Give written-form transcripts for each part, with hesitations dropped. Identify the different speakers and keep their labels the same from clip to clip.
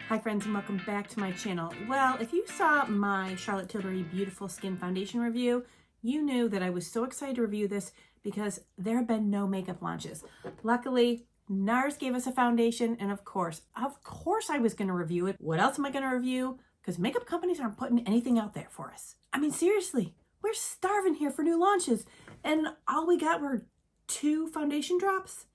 Speaker 1: Hi friends, and welcome back to my channel. Well, if you saw my Charlotte Tilbury Beautiful Skin Foundation review, you knew that I was so excited to review this because there have been no makeup launches. Luckily, Nars gave us a foundation, and of course I was going to review it. What else am I going to review? Because makeup companies aren't putting anything out there for us. I mean, seriously, we're starving here for new launches, and all we got were 2 foundation drops.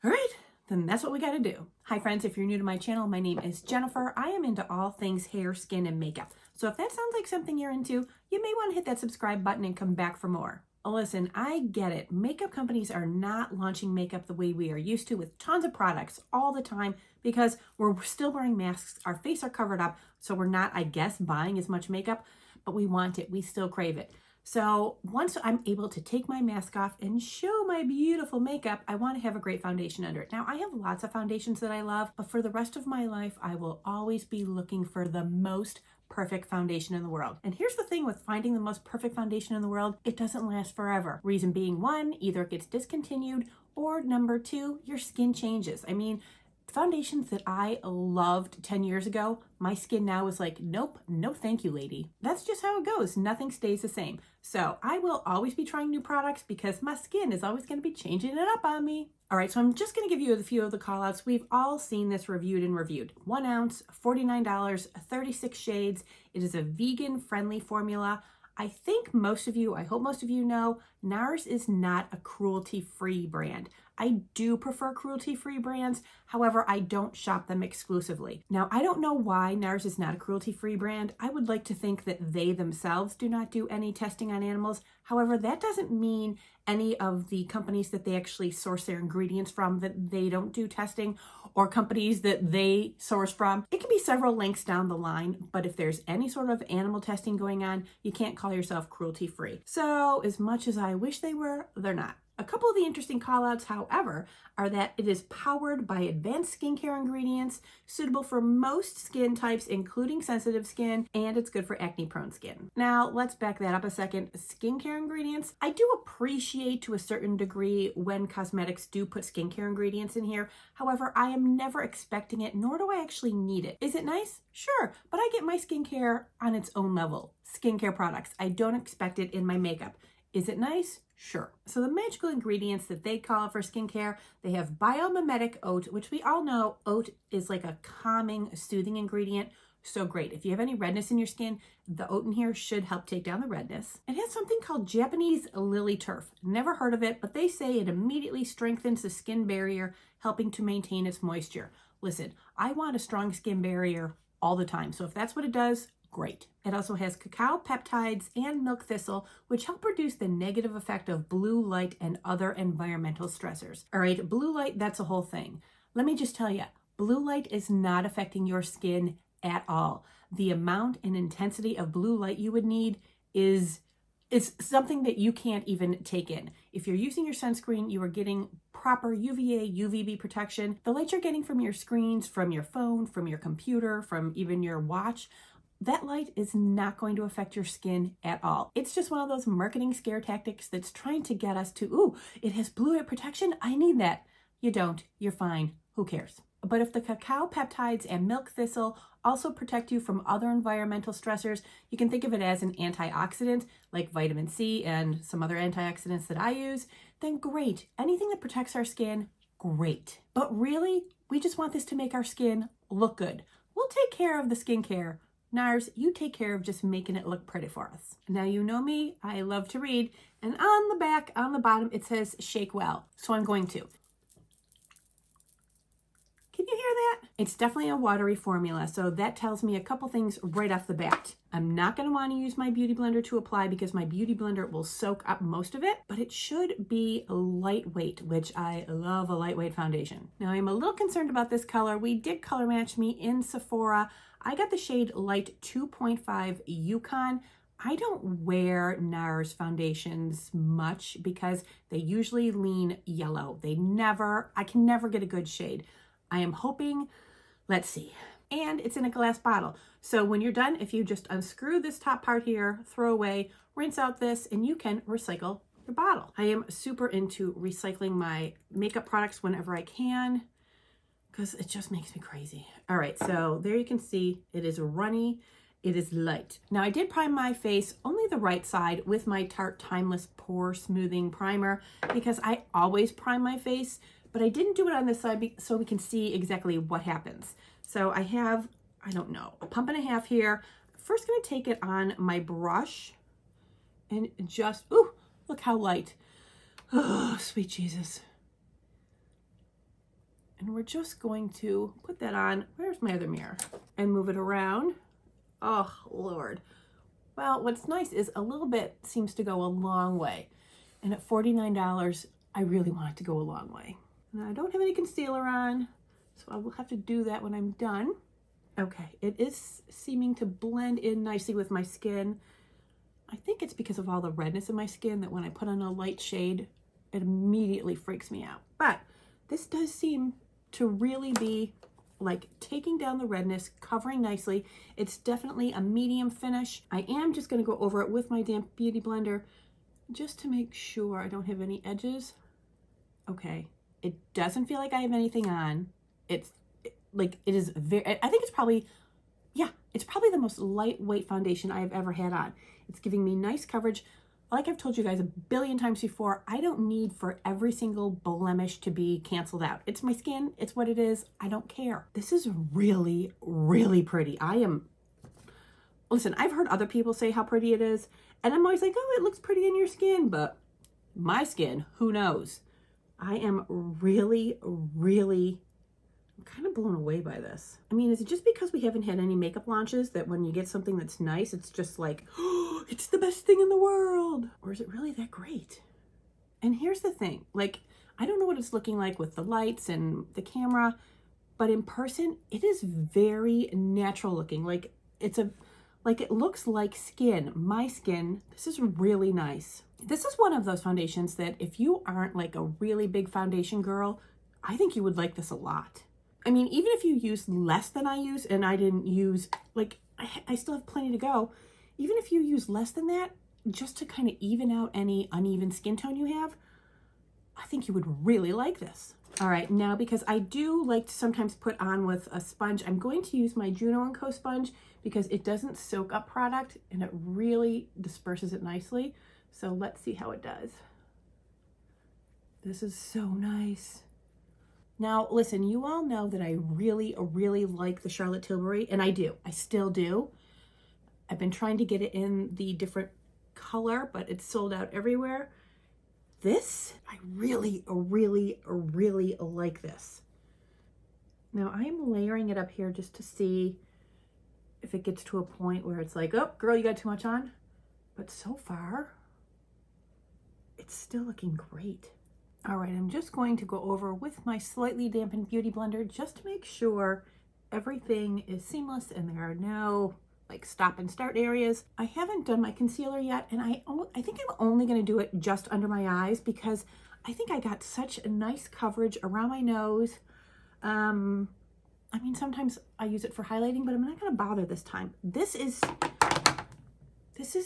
Speaker 1: All right, then that's what we got to do. Hi friends, if you're new to my channel, my name is Jennifer. I am into all things hair, skin, and makeup. So if that sounds like something you're into, you may want to hit that subscribe button and come back for more. Listen, I get it. Makeup companies are not launching makeup the way we are used to, with tons of products all the time, because we're still wearing masks, our face are covered up, so we're not, I guess, buying as much makeup, but we want it, we still crave it. So once I'm able to take my mask off and show my beautiful makeup, I want to have a great foundation under it. Now, I have lots of foundations that I love, but for the rest of my life, I will always be looking for the most perfect foundation in the world. And here's the thing with finding the most perfect foundation in the world, it doesn't last forever. Reason being, 1, either it gets discontinued, or number 2, your skin changes. I mean, foundations that I loved 10 years ago, my skin now is like, nope, no thank you, lady. That's just how it goes. Nothing stays the same. So I will always be trying new products because my skin is always going to be changing it up on me. All right, so I'm just going to give you a few of the call outs. We've all seen this reviewed and reviewed. 1 ounce, $49, 36 shades. It is a vegan friendly formula. I think most of you, I hope most of you know, Nars is not a cruelty-free brand. I do prefer cruelty-free brands. However, I don't shop them exclusively. Now, I don't know why Nars is not a cruelty-free brand. I would like to think that they themselves do not do any testing on animals. However, that doesn't mean any of the companies that they actually source their ingredients from that they don't do testing, or companies that they source from. It can be several links down the line, but if there's any sort of animal testing going on, you can't call yourself cruelty-free. So as much as I wish they were, they're not. A couple of the interesting callouts, however, are that it is powered by advanced skincare ingredients, suitable for most skin types, including sensitive skin, and it's good for acne-prone skin. Now, let's back that up a second. Skincare ingredients, I do appreciate to a certain degree when cosmetics do put skincare ingredients in here. However, I am never expecting it, nor do I actually need it. Is it nice? Sure, but I get my skincare on its own level. Skincare products, I don't expect it in my makeup. Is it nice? Sure. So the magical ingredients that they call for skincare, they have biomimetic oat, which we all know oat is like a calming, soothing ingredient. So great. If you have any redness in your skin, the oat in here should help take down the redness. It has something called Japanese lily turf. Never heard of it, but they say it immediately strengthens the skin barrier, helping to maintain its moisture. Listen, I want a strong skin barrier all the time. So if that's what it does, great. It also has cacao peptides and milk thistle, which help reduce the negative effect of blue light and other environmental stressors. All right, blue light, that's a whole thing. Let me just tell you, blue light is not affecting your skin at all. The amount and intensity of blue light you would need is something that you can't even take in. If you're using your sunscreen, you are getting proper UVA, UVB protection. The light you're getting from your screens, from your phone, from your computer, from even your watch, that light is not going to affect your skin at all. It's just one of those marketing scare tactics that's trying to get us to, ooh, it has blue light protection, I need that. You don't, you're fine, who cares? But if the cacao peptides and milk thistle also protect you from other environmental stressors, you can think of it as an antioxidant, like vitamin C and some other antioxidants that I use, then great. Anything that protects our skin, great. But really, we just want this to make our skin look good. We'll take care of the skincare. Nars, you take care of just making it look pretty for us. Now, you know me, I love to read, and on the back, on the bottom, it says shake well. So I'm going to. Can you hear that? It's definitely a watery formula, so that tells me a couple things right off the bat. I'm not going to want to use my beauty blender to apply because my beauty blender will soak up most of it, but it should be lightweight, which I love a lightweight foundation. Now, I'm a little concerned about this color. We did color match me in Sephora. I got the shade Light 2.5 Yukon. I don't wear Nars foundations much because they usually lean yellow. I can never get a good shade. I am hoping, let's see. And it's in a glass bottle. So when you're done, if you just unscrew this top part here, throw away, rinse out this, and you can recycle your bottle. I am super into recycling my makeup products whenever I can, because it just makes me crazy. All right, so there you can see it is runny. It is light. Now I did prime my face, only the right side, with my Tarte Timeless Pore Smoothing Primer because I always prime my face, but I didn't do it on this side so we can see exactly what happens. So I have, I don't know, a pump and a half here. First gonna take it on my brush and just, ooh, look how light. Oh, sweet Jesus. And we're just going to put that on, where's my other mirror? And move it around. Oh, Lord. Well, what's nice is a little bit seems to go a long way. And at $49, I really want it to go a long way. And I don't have any concealer on, so I will have to do that when I'm done. Okay, it is seeming to blend in nicely with my skin. I think it's because of all the redness in my skin that when I put on a light shade, it immediately freaks me out. But this does seem to really be like taking down the redness, covering nicely. It's definitely a medium finish. I am just going to go over it with my damp beauty blender just to make sure I don't have any edges. Okay, it doesn't feel like I have anything on. It is very, I think it's probably, yeah, it's probably the most lightweight foundation I've ever had on. It's giving me nice coverage. Like I've told you guys a billion times before, I don't need for every single blemish to be canceled out. It's my skin, it's what it is, I don't care. This is really, really pretty. Listen, I've heard other people say how pretty it is, and I'm always like, oh, it looks pretty in your skin, but my skin, who knows? I am really, really, I'm kind of blown away by this. I mean, is it just because we haven't had any makeup launches that when you get something that's nice, it's just like, oh, it's the best thing in the world? Or is it really that great? And here's the thing, like, I don't know what it's looking like with the lights and the camera, but in person, it is very natural looking. Like, it looks like skin, my skin. This is really nice. This is one of those foundations that if you aren't like a really big foundation girl, I think you would like this a lot. I mean, even if you use less than I use, and I didn't use, like, I still have plenty to go. Even if you use less than that, just to kind of even out any uneven skin tone you have, I think you would really like this. All right, now because I do like to sometimes put on with a sponge, I'm going to use my Juno & Co sponge because it doesn't soak up product and it really disperses it nicely. So let's see how it does. This is so nice. Now, listen, you all know that I really, really like the Charlotte Tilbury, and I do. I still do. I've been trying to get it in the different color, but it's sold out everywhere. This, I really, really, really like this. Now, I'm layering it up here just to see if it gets to a point where it's like, oh, girl, you got too much on. But so far, it's still looking great. All right, I'm just going to go over with my slightly dampened beauty blender just to make sure everything is seamless and there are no like stop and start areas. I haven't done my concealer yet, and I think I'm only going to do it just under my eyes because I think I got such a nice coverage around my nose. I mean, sometimes I use it for highlighting, but I'm not going to bother this time. This is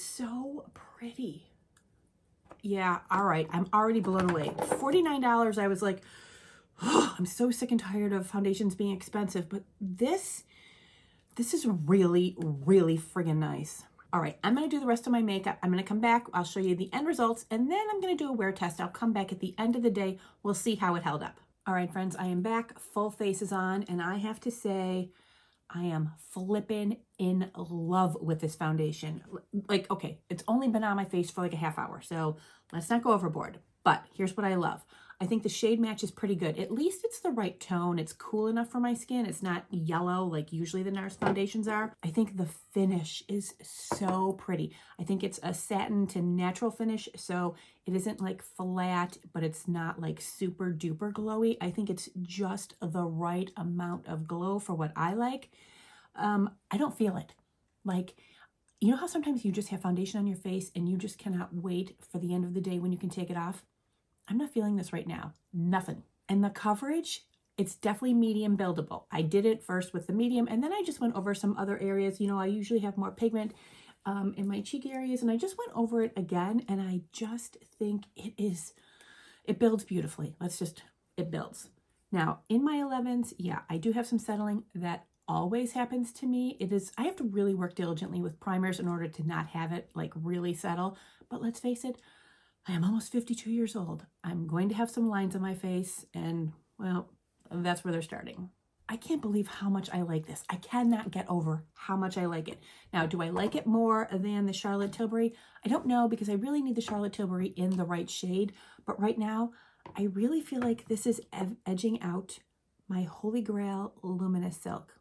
Speaker 1: so pretty. Yeah, all right, I'm already blown away. $49, I was like, oh, I'm so sick and tired of foundations being expensive, but this is really, really friggin' nice. All right, I'm gonna do the rest of my makeup. I'm gonna come back, I'll show you the end results, and then I'm gonna do a wear test. I'll come back at the end of the day. We'll see how it held up. All right, friends, I am back, full face is on, and I have to say, I am flipping in love with this foundation. Like, okay, it's only been on my face for like a half hour, so let's not go overboard. But here's what I love. I think the shade match is pretty good. At least it's the right tone. It's cool enough for my skin. It's not yellow like usually the Nars foundations are. I think the finish is so pretty. I think it's a satin to natural finish, so it isn't like flat, but it's not like super duper glowy. I think it's just the right amount of glow for what I like. I don't feel it. Like, you know how sometimes you just have foundation on your face and you just cannot wait for the end of the day when you can take it off? I'm not feeling this right now. Nothing. And the coverage, it's definitely medium buildable. I did it first with the medium, and then I just went over some other areas. You know, I usually have more pigment in my cheek areas, and I just went over it again, and I just think it builds beautifully. It builds. Now, in my 11s, yeah, I do have some settling. That always happens to me. I have to really work diligently with primers in order to not have it like really settle. But let's face it, I am almost 52 years old. I'm going to have some lines on my face, and well, that's where they're starting. I can't believe how much I like this. I cannot get over how much I like it. Now, do I like it more than the Charlotte Tilbury? I don't know, because I really need the Charlotte Tilbury in the right shade. But right now, I really feel like this is edging out my Holy Grail Luminous Silk.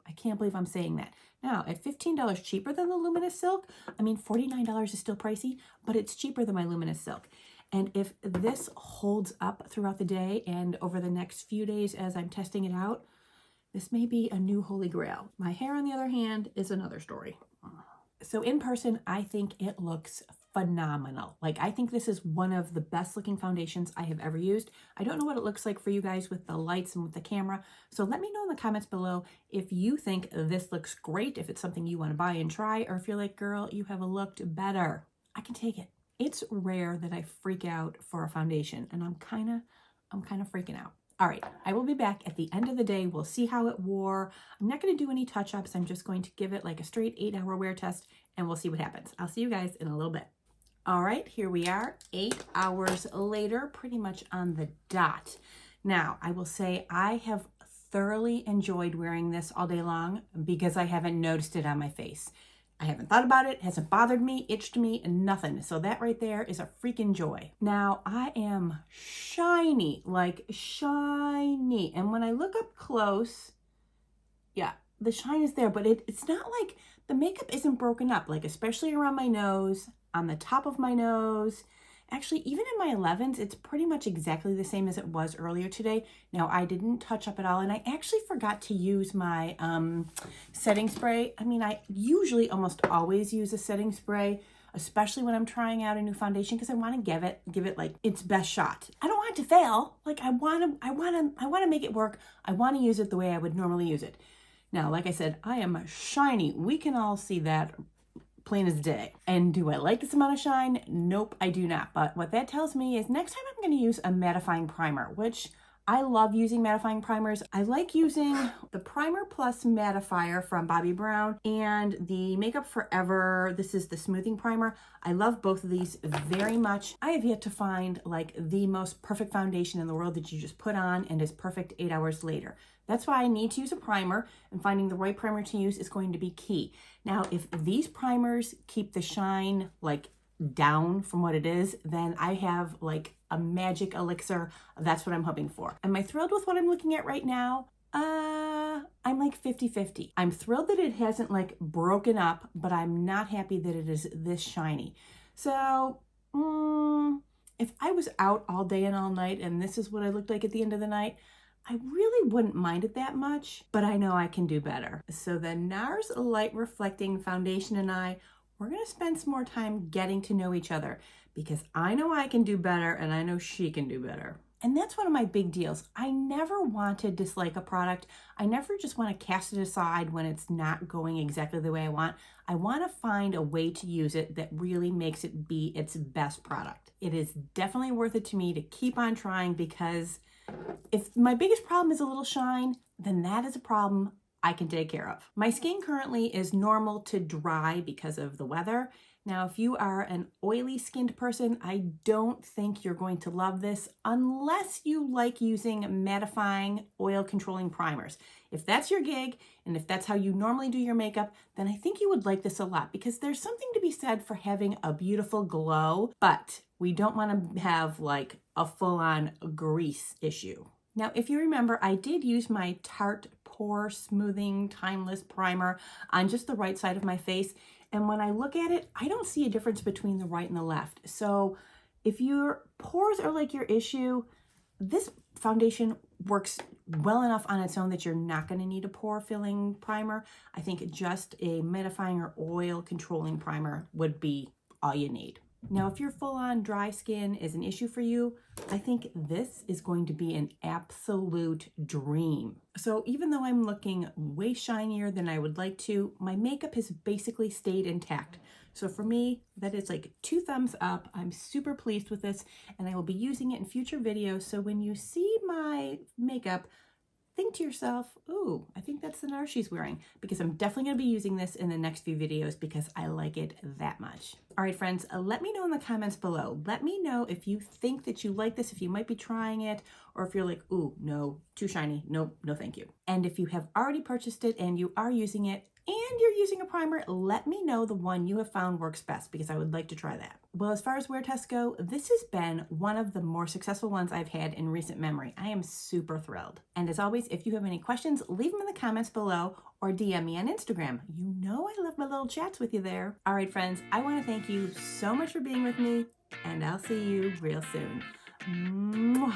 Speaker 1: I can't believe I'm saying that. Now, at $15 cheaper than the Luminous Silk, I mean, $49 is still pricey, but it's cheaper than my Luminous Silk. And if this holds up throughout the day and over the next few days as I'm testing it out, this may be a new Holy Grail. My hair, on the other hand, is another story. So in person, I think it looks phenomenal. Like, I think this is one of the best looking foundations I have ever used. I don't know what it looks like for you guys with the lights and with the camera. So let me know in the comments below if you think this looks great, if it's something you want to buy and try, or if you're like, girl, you have looked better. I can take it. It's rare that I freak out for a foundation, and I'm kind of freaking out. All right, I will be back at the end of the day. We'll see how it wore. I'm not going to do any touch-ups. I'm just going to give it like a straight 8-hour wear test, and we'll see what happens. I'll see you guys in a little bit. All right, here we are, 8 hours later, pretty much on the dot. Now, I will say I have thoroughly enjoyed wearing this all day long because I haven't noticed it on my face. I haven't thought about it, hasn't bothered me, itched me, and nothing. So that right there is a freaking joy. Now, I am shiny, like shiny. And when I look up close, yeah, the shine is there, but it's not like the makeup isn't broken up, like especially around my nose, on the top of my nose. Actually, even in my 11s, it's pretty much exactly the same as it was earlier today. Now, I didn't touch up at all, and I actually forgot to use my setting spray. I mean, I usually almost always use a setting spray, especially when I'm trying out a new foundation, because I want to give it like its best shot. I don't want it to fail. Like, I want to make it work. I want to use it the way I would normally use it. Now, like I said, I am shiny. We can all see that plain as day. And do I like this amount of shine? Nope, I do not. But what that tells me is next time I'm going to use a mattifying primer, which I love using mattifying primers. I like using the Primer Plus Mattifier from Bobbi Brown and the Makeup Forever. This is the smoothing primer. I love both of these very much. I have yet to find like the most perfect foundation in the world that you just put on and is perfect 8 hours later. That's why I need to use a primer, and finding the right primer to use is going to be key. Now, if these primers keep the shine like down from what it is, then I have like a magic elixir. That's what I'm hoping for. Am I thrilled with what I'm looking at right now? I'm like 50-50. I'm thrilled that it hasn't like broken up, but I'm not happy that it is this shiny. So, if I was out all day and all night and this is what I looked like at the end of the night, I really wouldn't mind it that much, but I know I can do better. So the Nars Light Reflecting Foundation and we're gonna spend some more time getting to know each other, because I know I can do better and I know she can do better. And that's one of my big deals. I never want to dislike a product. I never just want to cast it aside when it's not going exactly the way I want. I want to find a way to use it that really makes it be its best product. It is definitely worth it to me to keep on trying, because if my biggest problem is a little shine, then that is a problem I can take care of. My skin currently is normal to dry because of the weather. Now, if you are an oily skinned person, I don't think you're going to love this unless you like using mattifying oil controlling primers. If that's your gig, and if that's how you normally do your makeup, then I think you would like this a lot, because there's something to be said for having a beautiful glow, but we don't want to have like a full-on grease issue. Now, if you remember, I did use my Tarte Pore Smoothing Timeless Primer on just the right side of my face. And when I look at it, I don't see a difference between the right and the left. So if your pores are like your issue, this foundation works well enough on its own that you're not going to need a pore filling primer. I think just a mattifying or oil controlling primer would be all you need. Now, if your full-on dry skin is an issue for you, I think this is going to be an absolute dream. So even though I'm looking way shinier than I would like to, my makeup has basically stayed intact. So for me, that is like 2 thumbs up. I'm super pleased with this, and I will be using it in future videos. So when you see my makeup, think to yourself, ooh, I think that's the Nars she's wearing, because I'm definitely going to be using this in the next few videos because I like it that much. All right, friends, let me know in the comments below. Let me know if you think that you like this, if you might be trying it, or if you're like, ooh, no, too shiny. Nope, no thank you. And if you have already purchased it and you are using it and you're using a primer, let me know the one you have found works best because I would like to try that. Well, as far as wear tests go, this has been one of the more successful ones I've had in recent memory. I am super thrilled. And as always, if you have any questions, leave them in the comments below or DM me on Instagram. You know I love my little chats with you there. All right, friends, I want to thank you so much for being with me, and I'll see you real soon. Mwah.